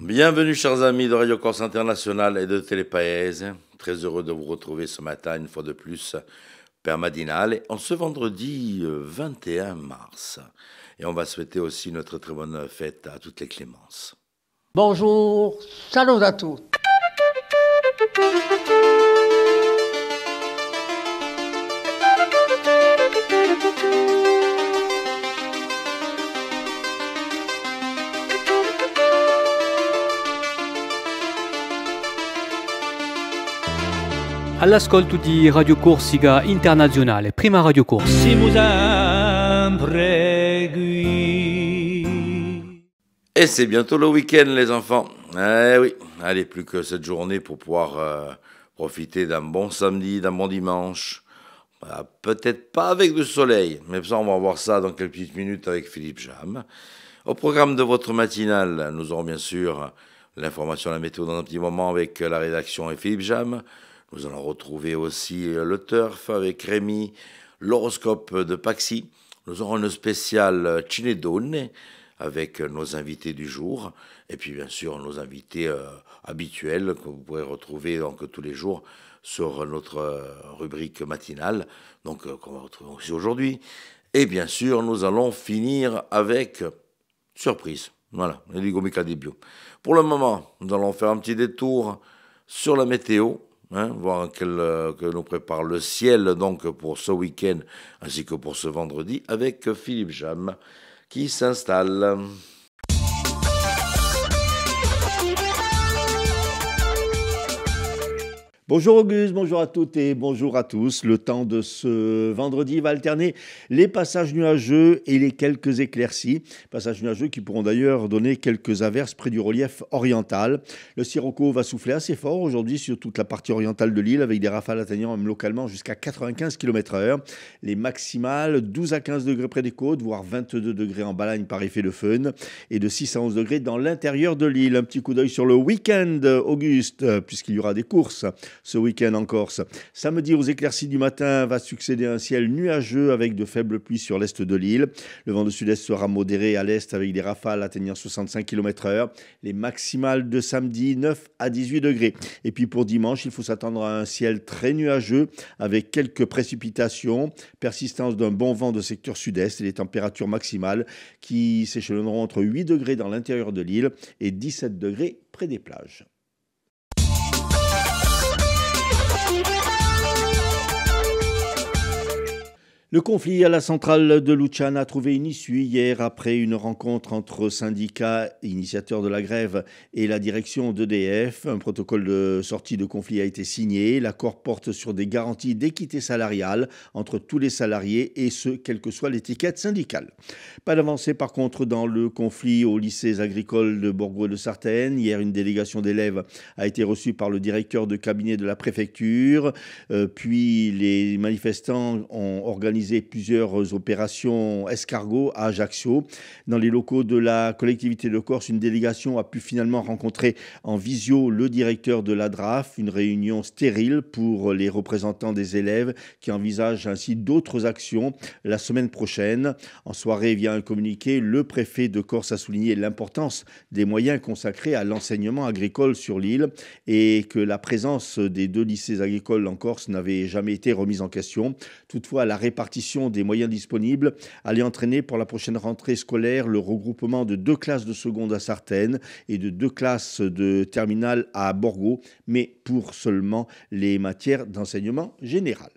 Bienvenue chers amis de Radio Corse International et de Télépaèse. Très heureux de vous retrouver ce matin une fois de plus per Madinale en ce vendredi 21 mars. Et on va souhaiter aussi une très bonne fête à toutes les clémences. Bonjour, salut à tous. All'ascolto di Radio Corsica Internazionale, prima Radio Corse. Et c'est bientôt le week-end les enfants. Eh oui, allez, plus que cette journée pour pouvoir profiter d'un bon samedi, d'un bon dimanche. Peut-être pas avec du soleil, mais ça on va voir ça dans quelques petites minutes avec Philippe Jam. Au programme de votre matinale, nous aurons bien sûr l'information à la météo dans un petit moment avec la rédaction et Philippe Jam. Nous allons retrouver aussi le turf avec Rémi, l'horoscope de Paxi. Nous aurons une spéciale Cinedone avec nos invités du jour. Et puis bien sûr nos invités habituels que vous pourrez retrouver donc tous les jours sur notre rubrique matinale. Donc qu'on va retrouver aussi aujourd'hui. Et bien sûr nous allons finir avec surprise. Voilà, les Gomica des Bio. Pour le moment, nous allons faire un petit détour sur la météo. Voir que nous prépare le ciel donc pour ce week-end ainsi que pour ce vendredi avec Philippe Jam qui s'installe. Bonjour Auguste, bonjour à toutes et bonjour à tous. Le temps de ce vendredi va alterner les passages nuageux et les quelques éclaircies. Passages nuageux qui pourront d'ailleurs donner quelques averses près du relief oriental. Le sirocco va souffler assez fort aujourd'hui sur toute la partie orientale de l'île avec des rafales atteignant même localement jusqu'à 95 km/h. Les maximales 12 à 15 degrés près des côtes, voire 22 degrés en Balagne par effet de fun et de 6 à 11 degrés dans l'intérieur de l'île. Un petit coup d'œil sur le week-end, Auguste, puisqu'il y aura des courses ce week-end en Corse. Samedi, aux éclaircies du matin, va succéder un ciel nuageux avec de faibles pluies sur l'est de l'île. Le vent de sud-est sera modéré à l'est avec des rafales atteignant 65 km/h. Les maximales de samedi, 9 à 18 degrés. Et puis pour dimanche, il faut s'attendre à un ciel très nuageux avec quelques précipitations, persistance d'un bon vent de secteur sud-est et les températures maximales qui s'échelonneront entre 8 degrés dans l'intérieur de l'île et 17 degrés près des plages. Le conflit à la centrale de Luciana a trouvé une issue hier après une rencontre entre syndicats initiateurs de la grève et la direction d'EDF. Un protocole de sortie de conflit a été signé. L'accord porte sur des garanties d'équité salariale entre tous les salariés et ce, quelle que soit l'étiquette syndicale. Pas d'avancée par contre dans le conflit aux lycées agricoles de Borgo et de Sartène. Hier, une délégation d'élèves a été reçue par le directeur de cabinet de la préfecture. Puis les manifestants ont organisé plusieurs opérations escargots à Ajaccio. Dans les locaux de la collectivité de Corse, une délégation a pu finalement rencontrer en visio le directeur de l'ADRAF, une réunion stérile pour les représentants des élèves qui envisagent ainsi d'autres actions la semaine prochaine. En soirée, via un communiqué, le préfet de Corse a souligné l'importance des moyens consacrés à l'enseignement agricole sur l'île et que la présence des 2 lycées agricoles en Corse n'avait jamais été remise en question. Toutefois, la répartition des moyens disponibles allait entraîner pour la prochaine rentrée scolaire le regroupement de 2 classes de seconde à Sartène et de 2 classes de terminale à Borgo, mais pour seulement les matières d'enseignement général.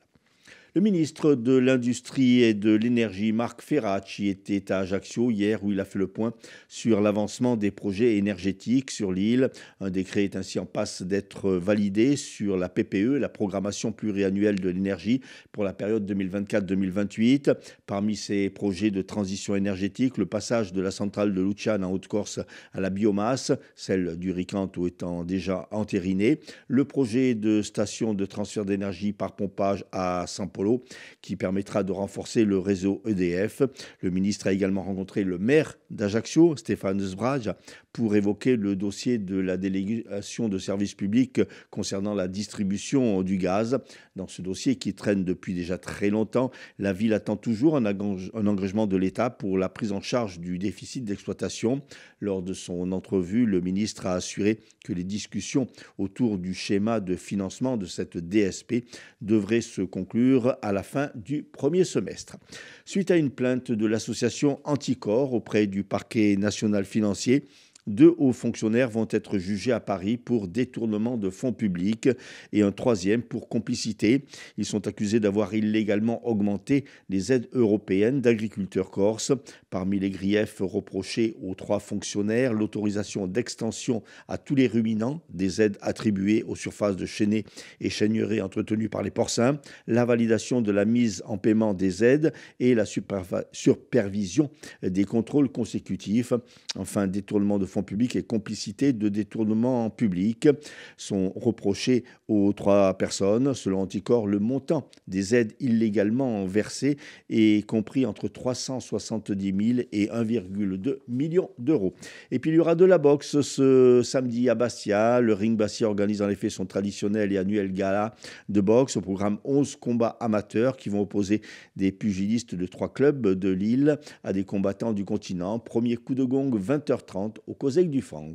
Le ministre de l'Industrie et de l'Énergie, Marc Ferracci, était à Ajaccio hier où il a fait le point sur l'avancement des projets énergétiques sur l'île. Un décret est ainsi en passe d'être validé sur la PPE, la programmation pluriannuelle de l'énergie pour la période 2024-2028. Parmi ces projets de transition énergétique, le passage de la centrale de Luciana en Haute-Corse à la biomasse, celle du Ricanto étant déjà entérinée. Le projet de station de transfert d'énergie par pompage à San Polo métro qui permettra de renforcer le réseau EDF. Le ministre a également rencontré le maire d'Ajaccio, Stéphane Sbrage, pour évoquer le dossier de la délégation de services publics concernant la distribution du gaz. Dans ce dossier qui traîne depuis déjà très longtemps, la ville attend toujours un engagement de l'État pour la prise en charge du déficit d'exploitation. Lors de son entrevue, le ministre a assuré que les discussions autour du schéma de financement de cette DSP devraient se conclure à la fin du premier semestre. Suite à une plainte de l'association Anticor auprès du parquet national financier, 2 hauts fonctionnaires vont être jugés à Paris pour détournement de fonds publics et un 3e pour complicité. Ils sont accusés d'avoir illégalement augmenté les aides européennes d'agriculteurs corses. Parmi les griefs reprochés aux 3 fonctionnaires, l'autorisation d'extension à tous les ruminants des aides attribuées aux surfaces de chênaies et chêneraies entretenues par les porcins, la validation de la mise en paiement des aides et la supervision des contrôles consécutifs. Enfin, détournement de fonds publics et complicité de détournement public sont reprochés aux 3 personnes. Selon Anticor, le montant des aides illégalement versées est compris entre 370 000 et 1,2 million d'euros. Et puis il y aura de la boxe ce samedi à Bastia. Le Ring Bastia organise en effet son traditionnel et annuel gala de boxe. Au programme 11 combats amateurs qui vont opposer des pugilistes de 3 clubs de Lille à des combattants du continent. Premier coup de gong 20h30 au Cosec du Fang.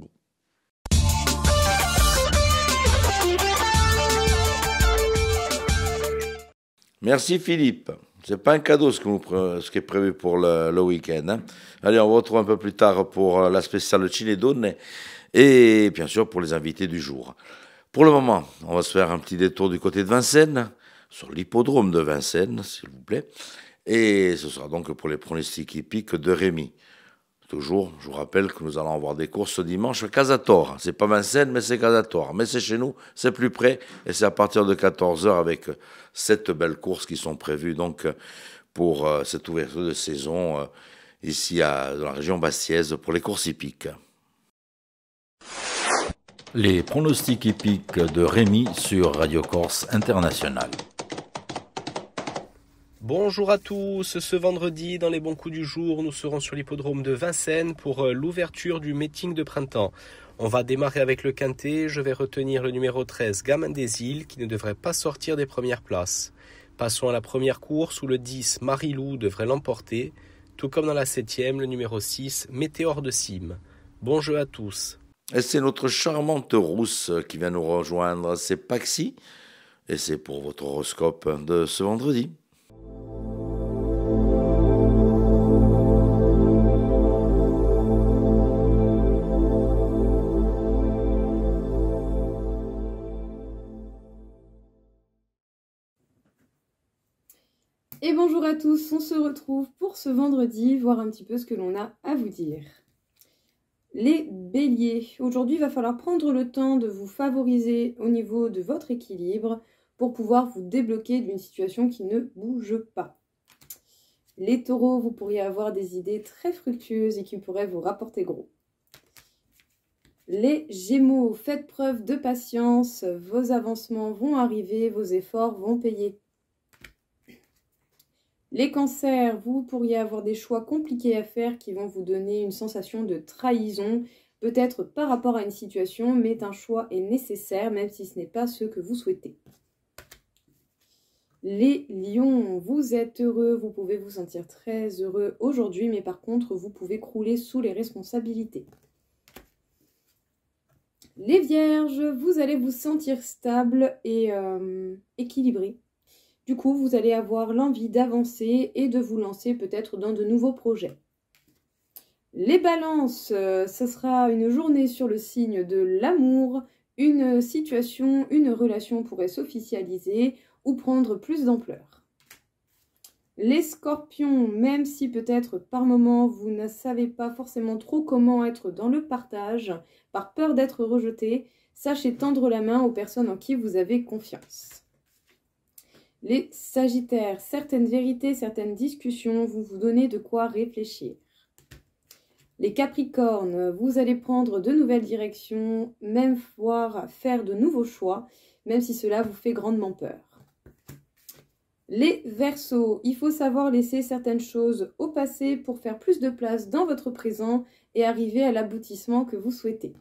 Merci Philippe. C'est pas un cadeau ce qui est prévu pour le week-end. Hein. Allez, on vous retrouve un peu plus tard pour la spéciale Ciné-Donne et bien sûr pour les invités du jour. Pour le moment, on va se faire un petit détour du côté de Vincennes, sur l'hippodrome de Vincennes, s'il vous plaît. Et ce sera donc pour les pronostics hippiques de Rémi. Toujours, je vous rappelle que nous allons avoir des courses ce dimanche à Casator. C'est pas Vincennes, mais c'est Casator. Mais c'est chez nous, c'est plus près. Et c'est à partir de 14h avec 7 belles courses qui sont prévues donc pour cette ouverture de saison ici dans la région bastiaise pour les courses hippiques. Les pronostics hippiques de Rémi sur Radio Corse International. Bonjour à tous, ce vendredi dans les bons coups du jour, nous serons sur l'hippodrome de Vincennes pour l'ouverture du meeting de printemps. On va démarrer avec le quintet, je vais retenir le numéro 13, Gamin des Îles, qui ne devrait pas sortir des premières places. Passons à la première course où le 10, Marilou, devrait l'emporter, tout comme dans la 7e, le numéro 6, Météore de Cime. Bon jeu à tous. Et c'est notre charmante rousse qui vient nous rejoindre, c'est Paxi, et c'est pour votre horoscope de ce vendredi. Et bonjour à tous, on se retrouve pour ce vendredi, voir un petit peu ce que l'on a à vous dire. Les béliers, aujourd'hui il va falloir prendre le temps de vous favoriser au niveau de votre équilibre pour pouvoir vous débloquer d'une situation qui ne bouge pas. Les taureaux, vous pourriez avoir des idées très fructueuses et qui pourraient vous rapporter gros. Les gémeaux, faites preuve de patience, vos avancements vont arriver, vos efforts vont payer. Les cancers, vous pourriez avoir des choix compliqués à faire qui vont vous donner une sensation de trahison, peut-être par rapport à une situation, mais un choix est nécessaire, même si ce n'est pas ce que vous souhaitez. Les lions, vous êtes heureux, vous pouvez vous sentir très heureux aujourd'hui, mais par contre, vous pouvez crouler sous les responsabilités. Les vierges, vous allez vous sentir stable et équilibré. Du coup, vous allez avoir l'envie d'avancer et de vous lancer peut-être dans de nouveaux projets. Les balances, ce sera une journée sur le signe de l'amour. Une situation, une relation pourrait s'officialiser ou prendre plus d'ampleur. Les scorpions, même si peut-être par moment vous ne savez pas forcément trop comment être dans le partage, par peur d'être rejeté, sachez tendre la main aux personnes en qui vous avez confiance. Les sagittaires, certaines vérités, certaines discussions vont vous donner de quoi réfléchir. Les capricornes, vous allez prendre de nouvelles directions, même voir faire de nouveaux choix, même si cela vous fait grandement peur. Les Verseaux, il faut savoir laisser certaines choses au passé pour faire plus de place dans votre présent et arriver à l'aboutissement que vous souhaitez.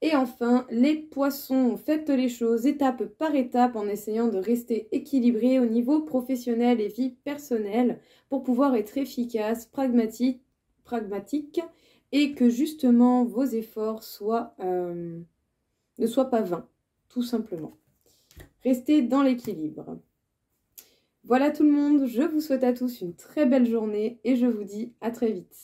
Et enfin, les Poissons, faites les choses étape par étape en essayant de rester équilibré au niveau professionnel et vie personnelle pour pouvoir être efficace, pragmatique et que justement vos efforts ne soient pas vains, tout simplement. Restez dans l'équilibre. Voilà tout le monde, je vous souhaite à tous une très belle journée et je vous dis à très vite.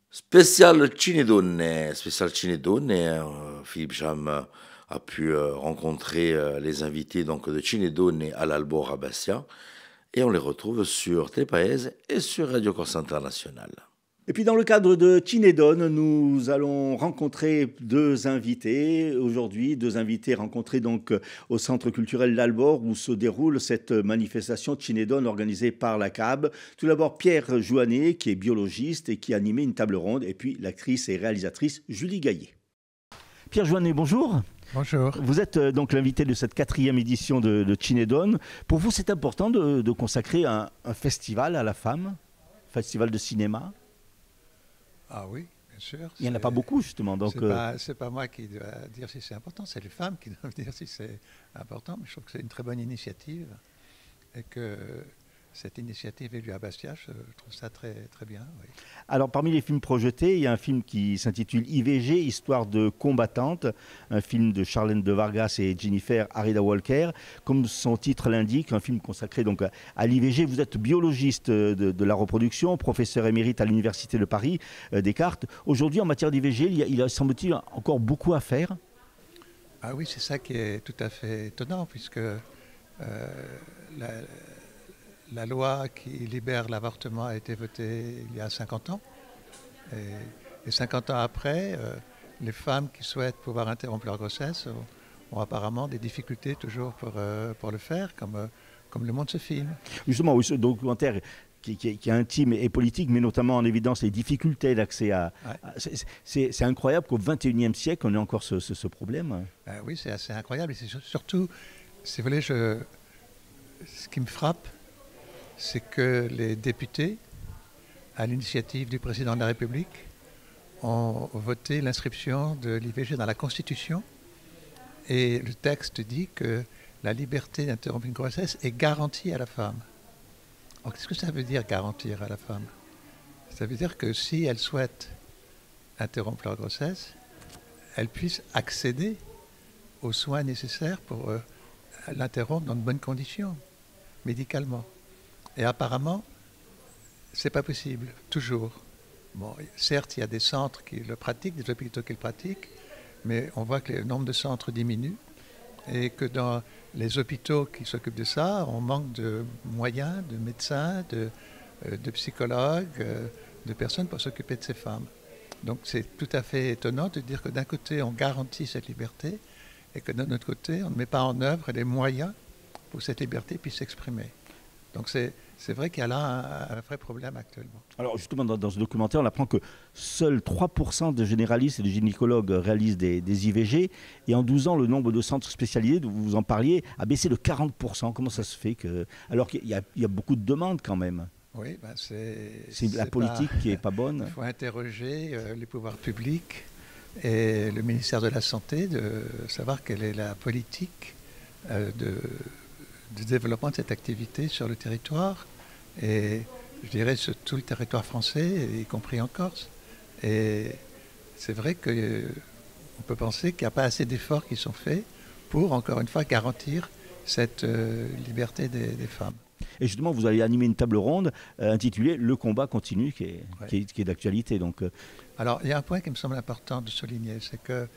Spécial Cinedone, Philippe Jam a pu rencontrer les invités donc, de Cinedone à l'Albor à Bastia et on les retrouve sur Télépaèse et sur Radio Corse International. Et puis dans le cadre de Cinedone, nous allons rencontrer deux invités. Aujourd'hui, deux invités rencontrés donc au Centre culturel L'Albor où se déroule cette manifestation Cinedone organisée par la CAB. Tout d'abord Pierre Jouanet qui est biologiste et qui a animé une table ronde et puis l'actrice et réalisatrice Julie Gaillet. Pierre Jouanet, bonjour. Bonjour. Vous êtes donc l'invité de cette 4e édition de Cinedone. Pour vous, c'est important de consacrer un festival à la femme, festival de cinéma? Ah oui, bien sûr. Il n'y en a pas beaucoup, justement. Donc, c'est pas moi qui dois dire si c'est important, c'est les femmes qui doivent dire si c'est important. Mais je trouve que c'est une très bonne initiative et que cette initiative est lieu à Bastia. Je trouve ça très, très bien. Oui. Alors, parmi les films projetés, il y a un film qui s'intitule IVG, Histoire de combattante, un film de Charlène de Vargas et Jennifer Arida Walker. Comme son titre l'indique, un film consacré donc à l'IVG. Vous êtes biologiste de la reproduction, professeur émérite à l'Université de Paris, Descartes. Aujourd'hui, en matière d'IVG, il y a, semble-t-il, encore beaucoup à faire. Ah oui, c'est ça qui est tout à fait étonnant, puisque la loi qui libère l'avortement a été votée il y a 50 ans. Et 50 ans après, les femmes qui souhaitent pouvoir interrompre leur grossesse ont apparemment des difficultés toujours pour le faire, comme le montre ce film. Justement, oui, ce documentaire qui est intime et politique, mais notamment en évidence les difficultés d'accès à... Ouais. C'est incroyable qu'au XXIe siècle, on ait encore ce problème. Oui, c'est assez incroyable. Et c'est surtout, si vous voulez, ce qui me frappe, c'est que les députés, à l'initiative du président de la République, ont voté l'inscription de l'IVG dans la Constitution. Et le texte dit que la liberté d'interrompre une grossesse est garantie à la femme. Alors, qu'est-ce que ça veut dire garantir à la femme? Ça veut dire que si elle souhaite interrompre leur grossesse, elle puisse accéder aux soins nécessaires pour l'interrompre dans de bonnes conditions, médicalement. Et apparemment, ce n'est pas possible, toujours. Bon, certes, il y a des centres qui le pratiquent, des hôpitaux qui le pratiquent, mais on voit que le nombre de centres diminue et que dans les hôpitaux qui s'occupent de ça, on manque de moyens, de médecins, de psychologues, de personnes pour s'occuper de ces femmes. Donc c'est tout à fait étonnant de dire que d'un côté, on garantit cette liberté et que d'un autre côté, on ne met pas en œuvre les moyens pour que cette liberté puisse s'exprimer. Donc c'est vrai qu'il y a là un vrai problème actuellement. Alors justement, dans ce documentaire, on apprend que seuls 3% de généralistes et de gynécologues réalisent des IVG. Et en 12 ans, le nombre de centres spécialisés, vous en parliez, a baissé de 40%. Comment ça se fait alors qu'il y a beaucoup de demandes quand même? Oui, ben c'est la politique qui n'est pas bonne. Il faut interroger les pouvoirs publics et le ministère de la Santé de savoir quelle est la politique de développement de cette activité sur le territoire, et je dirais sur tout le territoire français, y compris en Corse. Et c'est vrai qu'on peut penser qu'il n'y a pas assez d'efforts qui sont faits pour, encore une fois, garantir cette liberté des femmes. Et justement, vous allez animer une table ronde intitulée « Le combat continue », qui est d'actualité. Donc, Alors, il y a un point qui me semble important de souligner, c'est que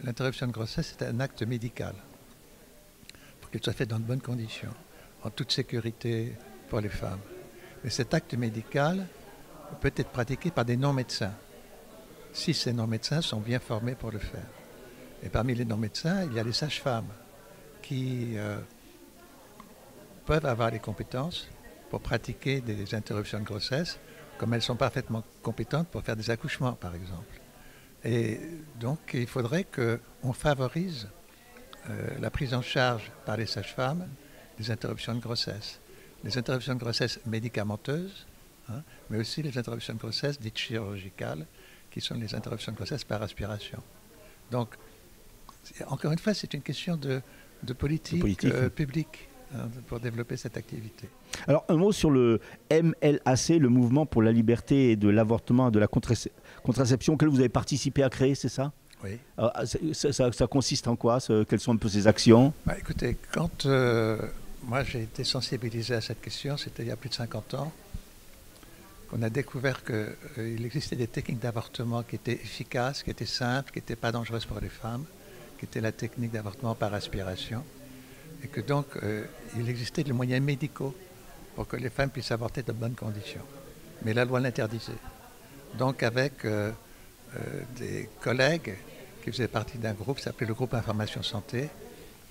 l'interruption de grossesse est un acte médical. Qu'il soit fait dans de bonnes conditions, en toute sécurité pour les femmes. Mais cet acte médical peut être pratiqué par des non-médecins, si ces non-médecins sont bien formés pour le faire. Et parmi les non-médecins, il y a les sages-femmes qui peuvent avoir les compétences pour pratiquer des interruptions de grossesse comme elles sont parfaitement compétentes pour faire des accouchements, par exemple. Et donc, il faudrait qu'on favorise la prise en charge par les sages-femmes des interruptions de grossesse. Les interruptions de grossesse médicamenteuses, mais aussi les interruptions de grossesse dites chirurgicales, qui sont les interruptions de grossesse par aspiration. Donc, encore une fois, c'est une question de politique publique pour développer cette activité. Alors, un mot sur le MLAC, le Mouvement pour la liberté et de l'avortement et de la contraception, auquel vous avez participé à créer, c'est ça? Oui. Alors, ça consiste en quoi? Quelles sont un peu ces actions? Écoutez, quand moi j'ai été sensibilisé à cette question, c'était il y a plus de 50 ans, qu'on a découvert qu'il existait des techniques d'avortement qui étaient efficaces, qui étaient simples, qui n'étaient pas dangereuses pour les femmes, qui était la technique d'avortement par aspiration, et que donc il existait des moyens médicaux pour que les femmes puissent avorter de bonnes conditions. Mais la loi l'interdisait. Donc avec des collègues qui faisaient partie d'un groupe qui s'appelait le groupe Information Santé,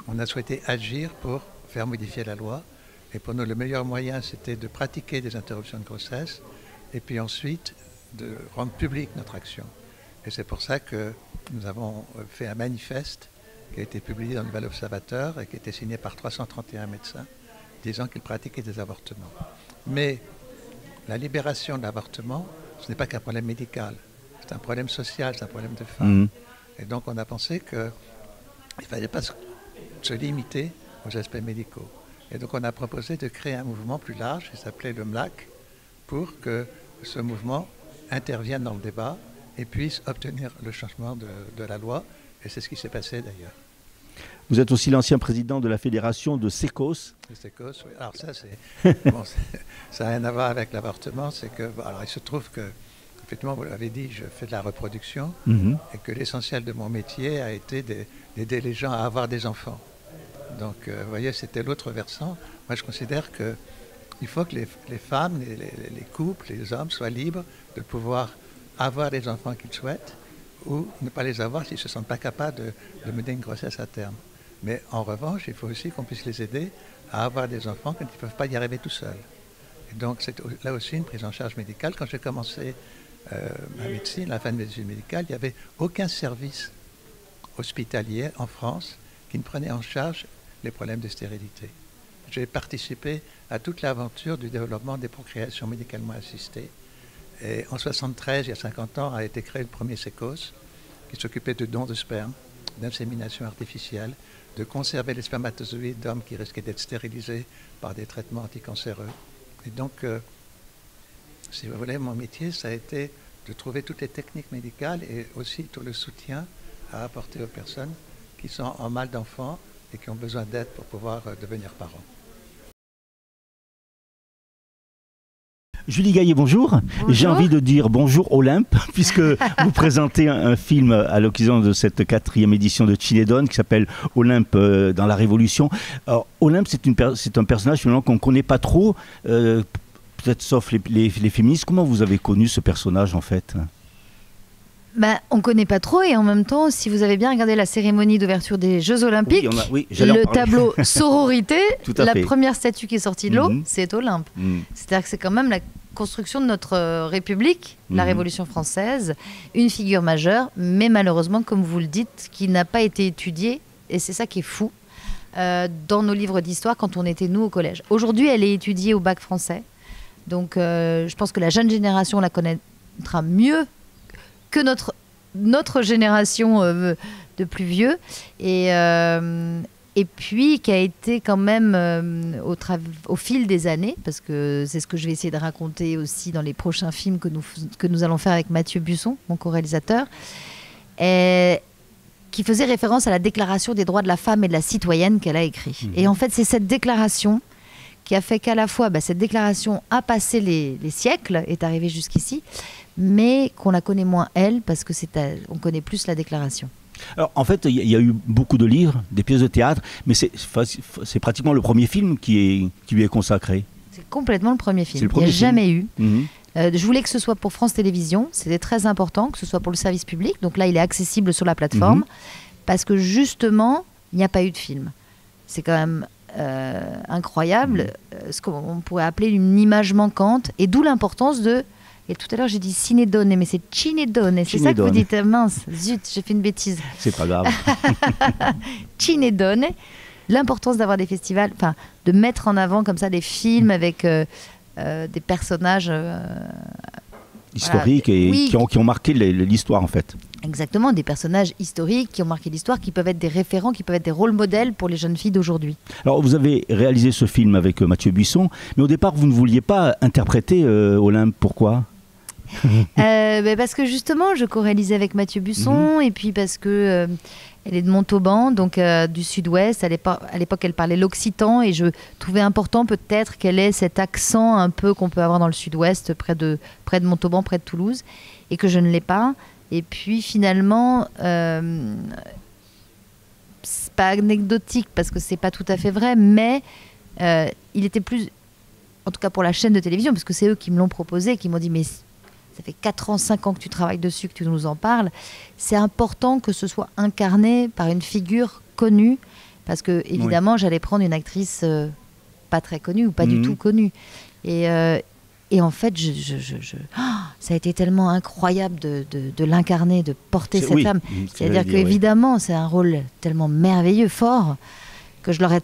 on a souhaité agir pour faire modifier la loi. Et pour nous, le meilleur moyen, c'était de pratiquer des interruptions de grossesse et puis ensuite de rendre publique notre action. Et c'est pour ça que nous avons fait un manifeste qui a été publié dans le Nouvel Observateur et qui a été signé par 331 médecins disant qu'ils pratiquaient des avortements. Mais la libération de l'avortement, ce n'est pas qu'un problème médical, c'est un problème social, c'est un problème de femmes. Et donc on a pensé qu'il ne fallait pas se limiter aux aspects médicaux. Et donc on a proposé de créer un mouvement plus large qui s'appelait le MLAC pour que ce mouvement intervienne dans le débat et puisse obtenir le changement de la loi. Et c'est ce qui s'est passé d'ailleurs. Vous êtes aussi l'ancien président de la fédération de SECOS. Le SECOS, oui. Alors ça, ça n'a rien à voir avec l'avortement. C'est que, alors il se trouve que, effectivement, vous l'avez dit, je fais de la reproduction et que l'essentiel de mon métier a été d'aider les gens à avoir des enfants. Donc, vous voyez, c'était l'autre versant. Moi, je considère qu'il faut que les femmes, les couples, les hommes soient libres de pouvoir avoir les enfants qu'ils souhaitent ou ne pas les avoir s'ils ne se sentent pas capables de mener une grossesse à terme. Mais en revanche, il faut aussi qu'on puisse les aider à avoir des enfants quand ils ne peuvent pas y arriver tout seuls. Et donc, c'est là aussi une prise en charge médicale. Quand j'ai commencé ma médecine, la fin de mes études médicales, il n'y avait aucun service hospitalier en France qui ne prenait en charge les problèmes de stérilité. J'ai participé à toute l'aventure du développement des procréations médicalement assistées. Et en 1973, il y a 50 ans, a été créé le premier SECOS qui s'occupait de dons de sperme, d'insémination artificielle, de conserver les spermatozoïdes d'hommes qui risquaient d'être stérilisés par des traitements anticancéreux. Et donc, si vous voulez, mon métier, ça a été de trouver toutes les techniques médicales et aussi tout le soutien à apporter aux personnes qui sont en mal d'enfants et qui ont besoin d'aide pour pouvoir devenir parents. Julie Gaillet, bonjour. J'ai envie de dire bonjour Olympe, puisque vous présentez un film à l'occasion de cette 4e édition de Chinédon qui s'appelle Olympe dans la Révolution. Alors, Olympe, c'est un personnage finalement qu'on ne connaît pas trop, peut-être sauf les féministes. Comment vous avez connu ce personnage en fait ? On ne connaît pas trop et en même temps, si vous avez bien regardé la cérémonie d'ouverture des Jeux Olympiques, le tableau sororité, la première statue qui est sortie de l'eau, c'est Olympe. C'est-à-dire que c'est quand même la construction de notre République, la Révolution française, une figure majeure, mais malheureusement, comme vous le dites, qui n'a pas été étudiée, et c'est ça qui est fou, dans nos livres d'histoire quand on était nous au collège. Aujourd'hui, elle est étudiée au bac français, donc je pense que la jeune génération la connaîtra mieux que notre génération de plus vieux et puis qui a été quand même au fil des années, parce que c'est ce que je vais essayer de raconter aussi dans les prochains films que nous allons faire avec Mathieu Busson, mon co-réalisateur, qui faisait référence à la déclaration des droits de la femme et de la citoyenne qu'elle a écrit. Et en fait, c'est cette déclaration qui a fait qu'à la fois, cette déclaration a passé les siècles, est arrivée jusqu'ici, mais qu'on la connaît moins elle, parce que on connaît plus la déclaration. Alors en fait, il y a eu beaucoup de livres, des pièces de théâtre, mais c'est pratiquement le premier film qui lui est consacré. C'est complètement le premier film. Il n'y a jamais eu. Je voulais que ce soit pour France Télévisions, c'était très important, que ce soit pour le service public, donc là il est accessible sur la plateforme, parce que justement, il n'y a pas eu de film. C'est quand même incroyable, ce qu'on pourrait appeler une image manquante, et d'où l'importance de Et tout à l'heure, j'ai dit Cinedone, mais c'est Cinedone. C'est ça que vous dites. Mince, zut, j'ai fait une bêtise. C'est pas grave. Cinedone. L'importance d'avoir des festivals, enfin, de mettre en avant comme ça des films avec des personnages historiques et oui, qui ont marqué l'histoire en fait. Exactement, des personnages historiques qui ont marqué l'histoire, qui peuvent être des référents, qui peuvent être des rôles modèles pour les jeunes filles d'aujourd'hui. Alors vous avez réalisé ce film avec Mathieu Buisson, mais au départ vous ne vouliez pas interpréter Olympe, pourquoi ? Parce que justement je co-réalisais avec Mathieu Buisson et puis parce que elle est de Montauban, donc du sud-ouest. À l'époque elle parlait l'occitan et je trouvais important peut-être qu'elle ait cet accent un peu qu'on peut avoir dans le sud-ouest, près de Montauban, près de Toulouse, et que je ne l'ai pas. Et puis finalement c'est pas anecdotique parce que c'est pas tout à fait vrai, mais il était plus, en tout cas pour la chaîne de télévision, parce que c'est eux qui me l'ont proposé, qui m'ont dit mais ça fait 4 ans, 5 ans que tu travailles dessus, que tu nous en parles. C'est important que ce soit incarné par une figure connue, parce que évidemment, j'allais prendre une actrice pas très connue ou pas du tout connue. Et en fait, ça a été tellement incroyable de l'incarner, de porter cette femme. C'est-à-dire qu'évidemment, c'est un rôle tellement merveilleux, fort, que je l'aurais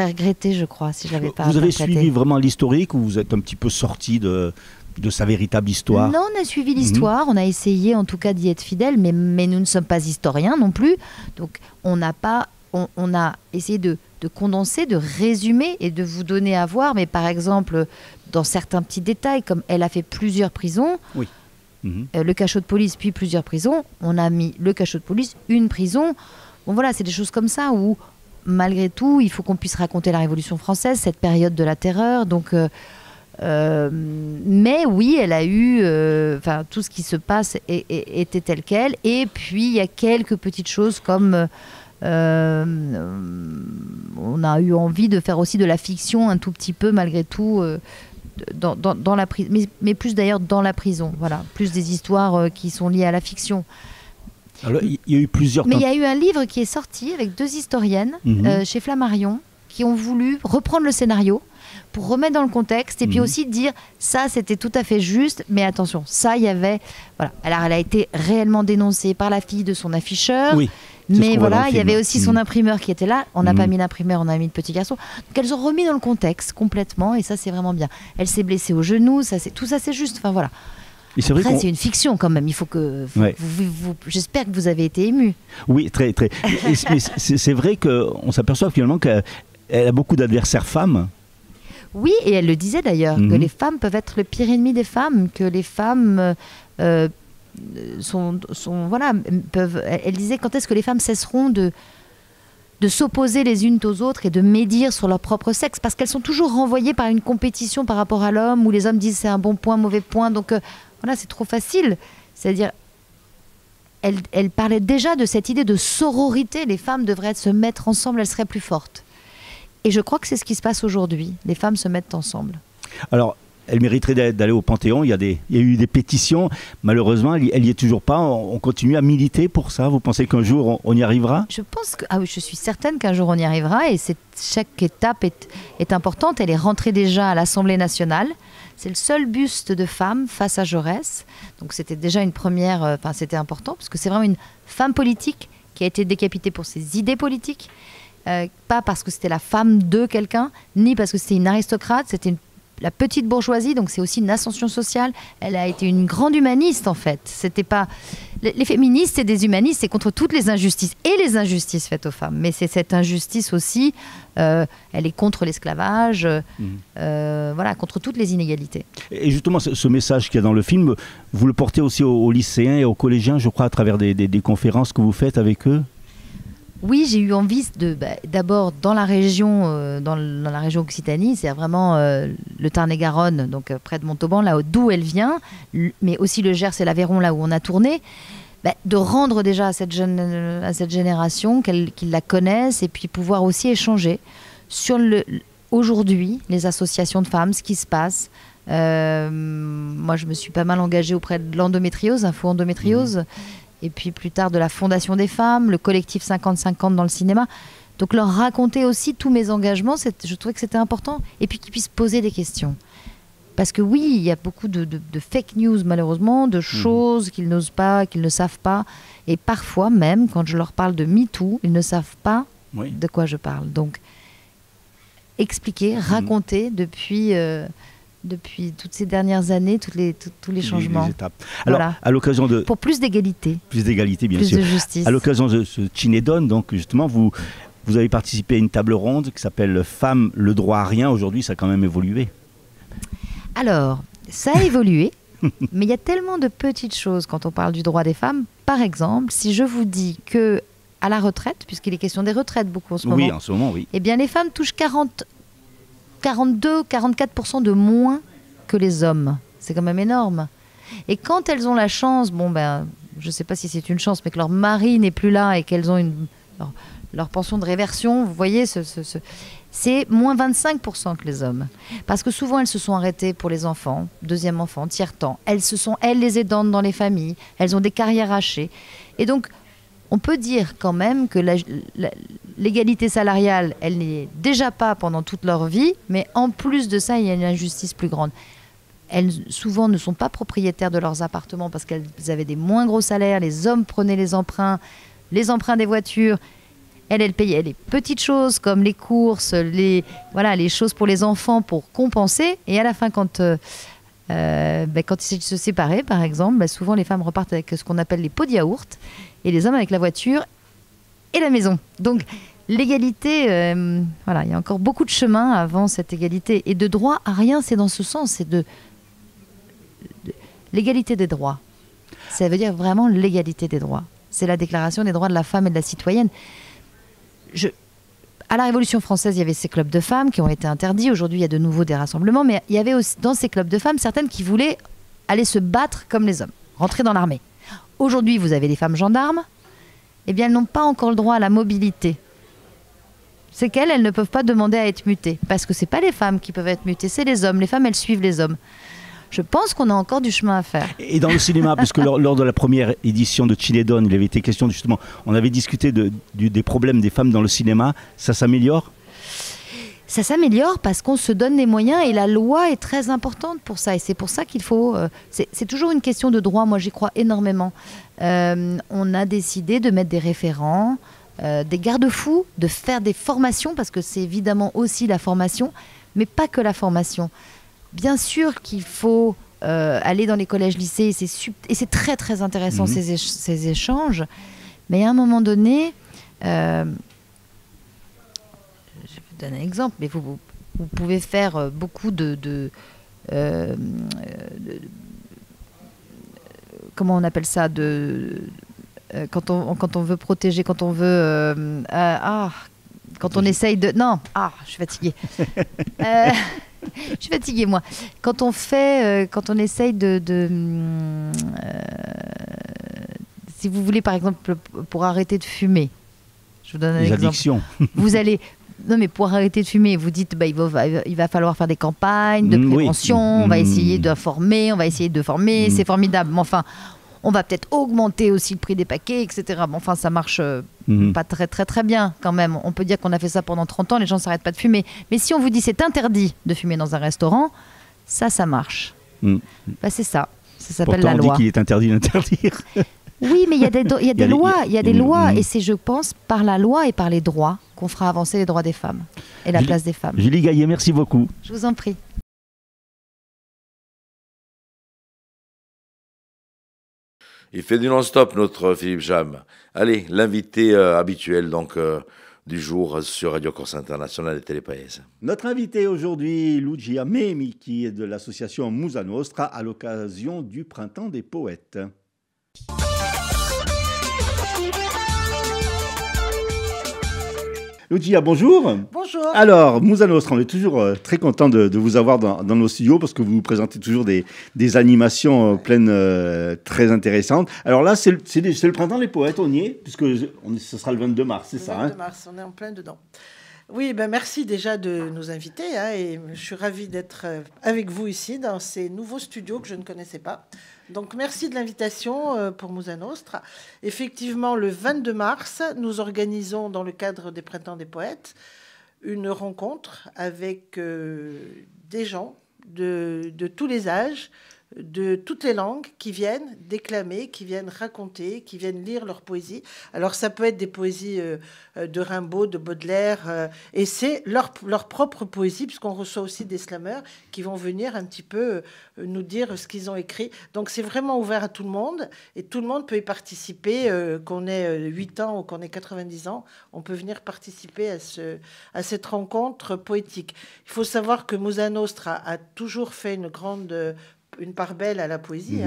regretté, je crois, si je l'avais pas interprété. Vous avez suivi vraiment l'historique ou vous êtes un petit peu sorti de sa véritable histoire? Non, on a suivi l'histoire, on a essayé en tout cas d'y être fidèle, mais nous ne sommes pas historiens non plus. Donc on a essayé de condenser, de résumer et de vous donner à voir. Mais par exemple, dans certains petits détails, comme elle a fait plusieurs prisons, le cachot de police, puis plusieurs prisons, on a mis le cachot de police, une prison. Bon voilà, c'est des choses comme ça où, malgré tout, il faut qu'on puisse raconter la Révolution française, cette période de la terreur. Donc... mais oui, elle a eu, tout ce qui se passe était tel quel. Et puis il y a quelques petites choses comme on a eu envie de faire aussi de la fiction un tout petit peu malgré tout dans la prison, mais plus d'ailleurs dans la prison. Voilà, plus des histoires qui sont liées à la fiction. Alors, il y a eu plusieurs. Mais il y a eu un livre qui est sorti avec 2 historiennes chez Flammarion qui ont voulu reprendre le scénario pour remettre dans le contexte et puis aussi dire ça c'était tout à fait juste, mais attention, ça il y avait, voilà. Alors elle a été réellement dénoncée par la fille de son afficheur, mais voilà, il y avait aussi son imprimeur qui était là. On n'a pas mis l'imprimeur, on a mis le petit garçon. Donc elles ont remis dans le contexte complètement et ça c'est vraiment bien. Elle s'est blessée au genou, tout ça c'est juste, enfin voilà. Après, c'est une fiction quand même. Il faut que j'espère que vous avez été ému. Oui, très, très. C'est vrai qu'on s'aperçoit finalement qu'elle a beaucoup d'adversaires femmes. Oui, et elle le disait d'ailleurs, que les femmes peuvent être le pire ennemi des femmes, que les femmes peuvent. Elle disait quand est-ce que les femmes cesseront de s'opposer les unes aux autres et de médire sur leur propre sexe, parce qu'elles sont toujours renvoyées par une compétition par rapport à l'homme, où les hommes disent c'est un bon point, mauvais point, donc voilà, c'est trop facile. C'est-à-dire, elle parlait déjà de cette idée de sororité, les femmes devraient se mettre ensemble, elles seraient plus fortes. Et je crois que c'est ce qui se passe aujourd'hui. Les femmes se mettent ensemble. Alors, elle mériterait d'aller au Panthéon. Il y a eu des pétitions. Malheureusement, elle n'y est toujours pas. On continue à militer pour ça. Vous pensez qu'un jour, on y arrivera? Je pense que... Ah oui, je suis certaine qu'un jour, on y arrivera. Et chaque étape est importante. Elle est rentrée déjà à l'Assemblée nationale. C'est le seul buste de femme face à Jaurès. Donc, c'était déjà une première... c'était important, parce que c'est vraiment une femme politique qui a été décapitée pour ses idées politiques. Pas parce que c'était la femme de quelqu'un, ni parce que c'était une aristocrate, c'était la petite bourgeoisie, donc c'est aussi une ascension sociale. Elle a été une grande humaniste en fait. C'était pas les féministes et des humanistes, c'est contre toutes les injustices et les injustices faites aux femmes. Mais c'est cette injustice aussi. Elle est contre l'esclavage, voilà, contre toutes les inégalités. Et justement, ce message qu'il y a dans le film, vous le portez aussi aux lycéens et aux collégiens, je crois, à travers des conférences que vous faites avec eux. Oui, j'ai eu envie d'abord dans la région Occitanie, c'est vraiment le Tarn-et-Garonne, donc près de Montauban, là d'où elle vient, mais aussi le Gers et l'Aveyron, là où on a tourné, de rendre déjà à cette génération qu'ils la connaissent et puis pouvoir aussi échanger sur aujourd'hui les associations de femmes, ce qui se passe. Moi, je me suis pas mal engagée auprès de l'endométriose, Info Endométriose. Et puis plus tard de la Fondation des femmes, le collectif 50-50 dans le cinéma. Donc leur raconter aussi tous mes engagements, je trouvais que c'était important. Et puis qu'ils puissent poser des questions. Parce que oui, il y a beaucoup de fake news, malheureusement, de choses qu'ils n'osent pas, qu'ils ne savent pas. Et parfois même, quand je leur parle de MeToo, ils ne savent pas de quoi je parle. Donc, expliquer, raconter depuis toutes ces dernières années, tous les changements. Les étapes. Alors, à l'occasion de... Pour plus d'égalité. Plus d'égalité, bien sûr. Plus de justice. À l'occasion de ce Chinedon, donc justement, vous avez participé à une table ronde qui s'appelle « Femmes, le droit à rien ». Aujourd'hui, ça a quand même évolué. Alors, ça a évolué, mais il y a tellement de petites choses quand on parle du droit des femmes. Par exemple, si je vous dis que à la retraite, puisqu'il est question des retraites beaucoup en ce moment. Oui, en ce moment, oui. Eh bien, les femmes touchent 42-44% de moins que les hommes. C'est quand même énorme. Et quand elles ont la chance, je ne sais pas si c'est une chance, mais que leur mari n'est plus là et qu'elles ont leur pension de réversion, vous voyez, c'est moins 25% que les hommes. Parce que souvent, elles se sont arrêtées pour les enfants, deuxième enfant, tiers-temps. Elles sont les aidantes dans les familles. Elles ont des carrières hachées. Et donc, on peut dire quand même que l'égalité salariale, elle n'est déjà pas pendant toute leur vie, mais en plus de ça, il y a une injustice plus grande. Elles, souvent, ne sont pas propriétaires de leurs appartements parce qu'elles avaient des moins gros salaires. Les hommes prenaient les emprunts des voitures. Elles payaient les petites choses comme les courses, les choses pour les enfants pour compenser. Et à la fin, quand ils se séparaient, par exemple, souvent les femmes repartent avec ce qu'on appelle les pots de yaourt et les hommes avec la voiture et la maison. Donc l'égalité, il y a encore beaucoup de chemin avant cette égalité. Et de droit à rien, c'est dans ce sens, c'est de l'égalité des droits. Ça veut dire vraiment l'égalité des droits. C'est la déclaration des droits de la femme et de la citoyenne. À la Révolution française, il y avait ces clubs de femmes qui ont été interdits. Aujourd'hui, il y a de nouveau des rassemblements. Mais il y avait aussi, dans ces clubs de femmes, certaines qui voulaient aller se battre comme les hommes, rentrer dans l'armée. Aujourd'hui, vous avez les femmes gendarmes. Eh bien, elles n'ont pas encore le droit à la mobilité. C'est qu'elles ne peuvent pas demander à être mutées. Parce que ce n'est pas les femmes qui peuvent être mutées, c'est les hommes. Les femmes, elles suivent les hommes. Je pense qu'on a encore du chemin à faire. Et dans le cinéma, puisque lors de la première édition de Chinedon, il avait été question justement, on avait discuté des problèmes des femmes dans le cinéma, ça s'améliore ? Ça s'améliore parce qu'on se donne les moyens et la loi est très importante pour ça. Et c'est pour ça qu'il faut... c'est toujours une question de droit, moi j'y crois énormément. On a décidé de mettre des référents, des garde-fous, de faire des formations, parce que c'est évidemment aussi la formation, mais pas que la formation. Bien sûr qu'il faut aller dans les collèges-lycées, et c'est très très intéressant ces échanges, mais à un moment donné, je vais vous donner un exemple, mais vous pouvez faire beaucoup comment on appelle ça, quand on veut protéger, quand on veut... quand on essaye de... Non, je suis fatiguée. Je suis fatiguée, moi. Quand on essaye si vous voulez, par exemple, pour arrêter de fumer, je vous donne un exemple. Addictions. Vous allez... Non, mais pour arrêter de fumer, vous dites il va falloir faire des campagnes de prévention, on va essayer d'informer, on va essayer de former, c'est formidable. Mais enfin, on va peut-être augmenter aussi le prix des paquets, etc. Mais enfin, ça marche pas très, très, très bien quand même. On peut dire qu'on a fait ça pendant 30 ans, les gens ne s'arrêtent pas de fumer. Mais si on vous dit c'est interdit de fumer dans un restaurant, ça marche. C'est ça. Ça s'appelle la loi. Pourtant, on dit qu'il est interdit d'interdire. Oui, mais il y a des lois. Il y a des lois. Et c'est, je pense, par la loi et par les droits qu'on fera avancer les droits des femmes et la place des femmes. Julie Gaillet, merci beaucoup. Je vous en prie. Il fait du non-stop, notre Philippe Jam. Allez, l'invité habituel donc du jour sur Radio Corse Internationale et Télépaese. Notre invité aujourd'hui, Lucia Memi, qui est de l'association Musa Nostra à l'occasion du Printemps des Poètes. Lucia, bonjour. Bonjour. Alors, Musa Nostra, on est toujours très content de vous avoir dans nos studios parce que vous nous présentez toujours des animations pleines très intéressantes. Alors là, c'est le Printemps des Poètes, on y est, puisque ce sera le 22 mars, c'est ça? Le 22 mars, on est en plein dedans. Oui, merci déjà de nous inviter et je suis ravie d'être avec vous ici dans ces nouveaux studios que je ne connaissais pas. Donc merci de l'invitation pour Musa Nostra. Effectivement, le 22 mars, nous organisons dans le cadre des Printemps des Poètes une rencontre avec des gens, de tous les âges, de toutes les langues, qui viennent déclamer, qui viennent raconter, qui viennent lire leur poésie. Alors ça peut être des poésies de Rimbaud, de Baudelaire, et c'est leur propre poésie, puisqu'on reçoit aussi des slameurs qui vont venir un petit peu nous dire ce qu'ils ont écrit. Donc c'est vraiment ouvert à tout le monde, et tout le monde peut y participer, qu'on ait 8 ans ou qu'on ait 90 ans, on peut venir participer à cette rencontre poétique. Il faut savoir que Musa Nostra a toujours fait une part belle à la poésie,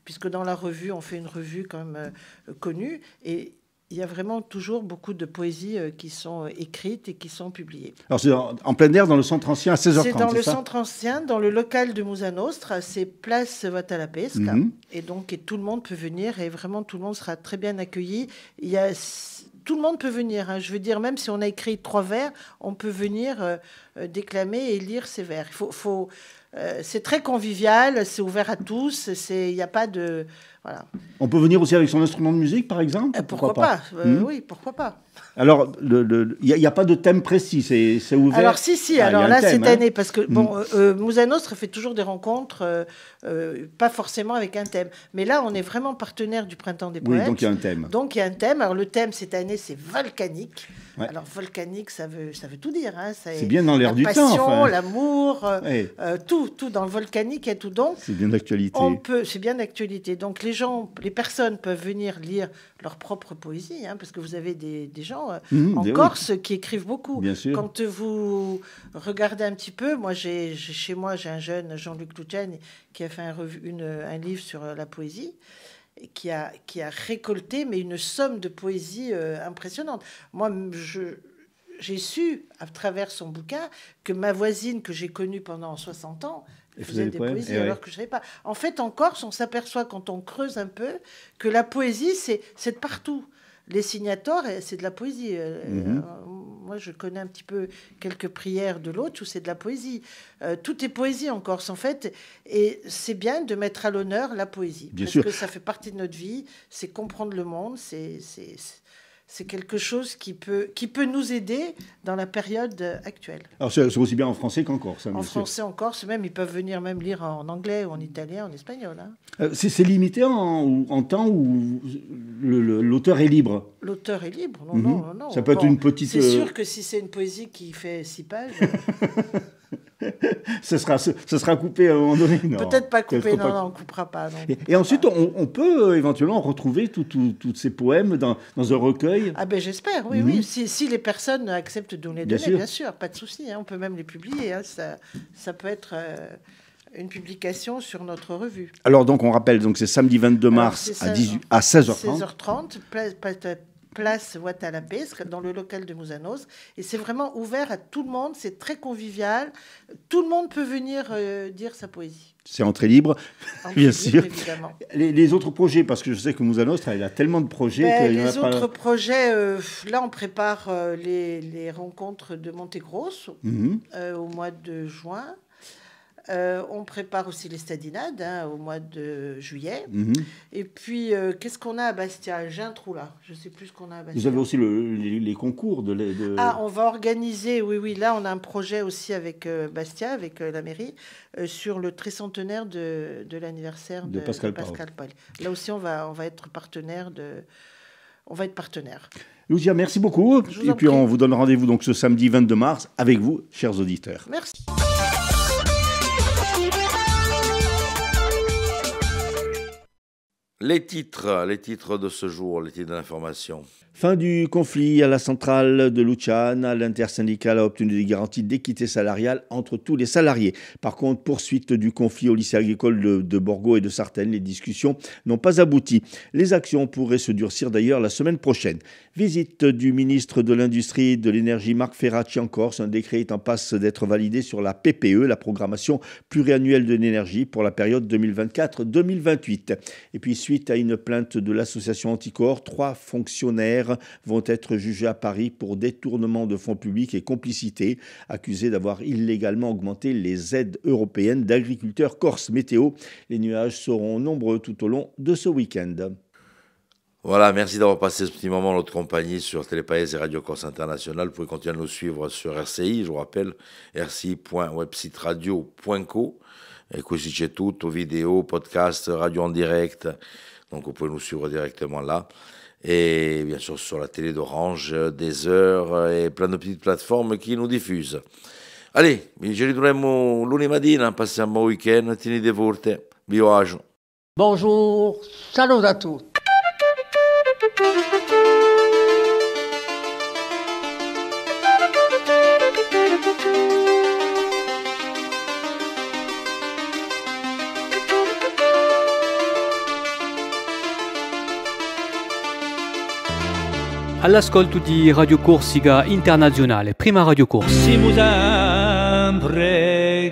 puisque dans la revue, on fait une revue quand même connue, et il y a vraiment toujours beaucoup de poésies qui sont écrites et qui sont publiées. Alors c'est en plein air dans le centre ancien à 16h30, c'est dans le centre ancien, dans le local de Musa Nostra, c'est place Vata la Pesca, et donc tout le monde peut venir, et vraiment tout le monde sera très bien accueilli. Tout le monde peut venir, je veux dire, même si on a écrit 3 vers, on peut venir déclamer et lire ces vers. C'est très convivial, c'est ouvert à tous, il n'y a pas de... Voilà. On peut venir aussi avec son instrument de musique, par exemple? Pourquoi pas. Oui, pourquoi pas. Alors, il n'y a pas de thème précis, c'est ouvert? Alors, si. Alors là, cette année, parce que, Musa Nostra fait toujours des rencontres, pas forcément avec un thème. Mais là, on est vraiment partenaire du Printemps des Poètes. Oui, donc il y a un thème. Alors, le thème, cette année, c'est volcanique. Ouais. Alors, volcanique, ça veut tout dire. C'est bien dans l'air du temps. La passion, l'amour, tout dans le volcanique et tout. Donc, c'est bien d'actualité. C'est bien d'actualité. Donc, les personnes peuvent venir lire leur propre poésie, parce que vous avez des gens en Corse qui écrivent beaucoup. Bien sûr. Quand vous regardez un petit peu, chez moi, j'ai un jeune, Jean-Luc Luciani, qui a fait un livre sur la poésie, qui a récolté une somme de poésie impressionnante. Moi, j'ai su, à travers son bouquin, que ma voisine, que j'ai connue pendant 60 ans, faisait des poésies alors que je ne savais pas. En fait, en Corse, on s'aperçoit, quand on creuse un peu, que la poésie, c'est de partout. Les signators, c'est de la poésie. Moi, je connais un petit peu quelques prières de l'autre où c'est de la poésie. Tout est poésie en Corse, en fait. Et c'est bien de mettre à l'honneur la poésie. Parce que ça fait partie de notre vie. C'est comprendre le monde. C'est quelque chose qui peut nous aider dans la période actuelle. Alors, c'est aussi bien en français qu'en Corse. En français, en Corse, même, ils peuvent venir même lire en anglais ou en italien, en espagnol. C'est limité en temps où l'auteur est libre? L'auteur est libre, non. Ça peut être une petite... C'est sûr que si c'est une poésie qui fait 6 pages... Ce sera coupé à un moment donné. Peut-être pas coupé, non, on ne coupera pas. Non, et ensuite, on peut éventuellement retrouver tous ces poèmes dans un recueil. Ah ben j'espère, oui. Si les personnes acceptent de nous les donner, bien sûr, pas de souci. On peut même les publier. Ça peut être une publication sur notre revue. Alors donc, on rappelle, c'est samedi 22 mars à 16h30. 16h30, place Vata la Pesca, dans le local de Musa Nostra, et c'est vraiment ouvert à tout le monde, c'est très convivial, tout le monde peut venir dire sa poésie. C'est entrée libre, bien sûr. Évidemment. Les autres projets, parce que je sais que Musa Nostra, elle a tellement de projets. Les autres projets, là on prépare les rencontres de Montegrosso au mois de juin. On prépare aussi les stadinades au mois de juillet. Et puis, qu'est-ce qu'on a à Bastia? J'ai un trou là. Je ne sais plus ce qu'on a à Bastia. Vous avez aussi les concours de... Ah, on va organiser, oui. Là, on a un projet aussi avec Bastia, avec la mairie, sur le tricentenaire de l'anniversaire de Pascal Paul. Là aussi, on va être partenaire Lucia, merci beaucoup. Et puis, on vous donne rendez-vous donc ce samedi 22 mars avec vous, chers auditeurs. Merci. Les titres de ce jour, les titres d'information. Fin du conflit à la centrale de Luciana. L'intersyndicale a obtenu des garanties d'équité salariale entre tous les salariés. Par contre, poursuite du conflit au lycée agricole de Borgo et de Sartène. Les discussions n'ont pas abouti. Les actions pourraient se durcir d'ailleurs la semaine prochaine. Visite du ministre de l'Industrie et de l'Énergie, Marc Ferracci, en Corse. Un décret est en passe d'être validé sur la PPE, la programmation pluriannuelle de l'énergie pour la période 2024-2028. Et puis, suite à une plainte de l'association Anticorps, 3 fonctionnaires vont être jugés à Paris pour détournement de fonds publics et complicité, accusés d'avoir illégalement augmenté les aides européennes d'agriculteurs corses. Météo, les nuages seront nombreux tout au long de ce week-end. Voilà, merci d'avoir passé ce petit moment en notre compagnie sur Télépaïs et Radio Corse International. Vous pouvez continuer à nous suivre sur RCI, je vous rappelle, rci.websiteradio.co. Et così c'è tutto, vidéo, podcast, radio en direct. Donc vous pouvez nous suivre directement là. Et bien sûr sur la télé d'Orange, des heures et plein de petites plateformes qui nous diffusent. Allez, ci ritroviamo lunedì mattina, passez un bon week-end, tenete forte, vi bacio. Bonjour, salut à tous. All'ascolto di Radio Corsica Internazionale, prima Radio Corsa. Siamo sempre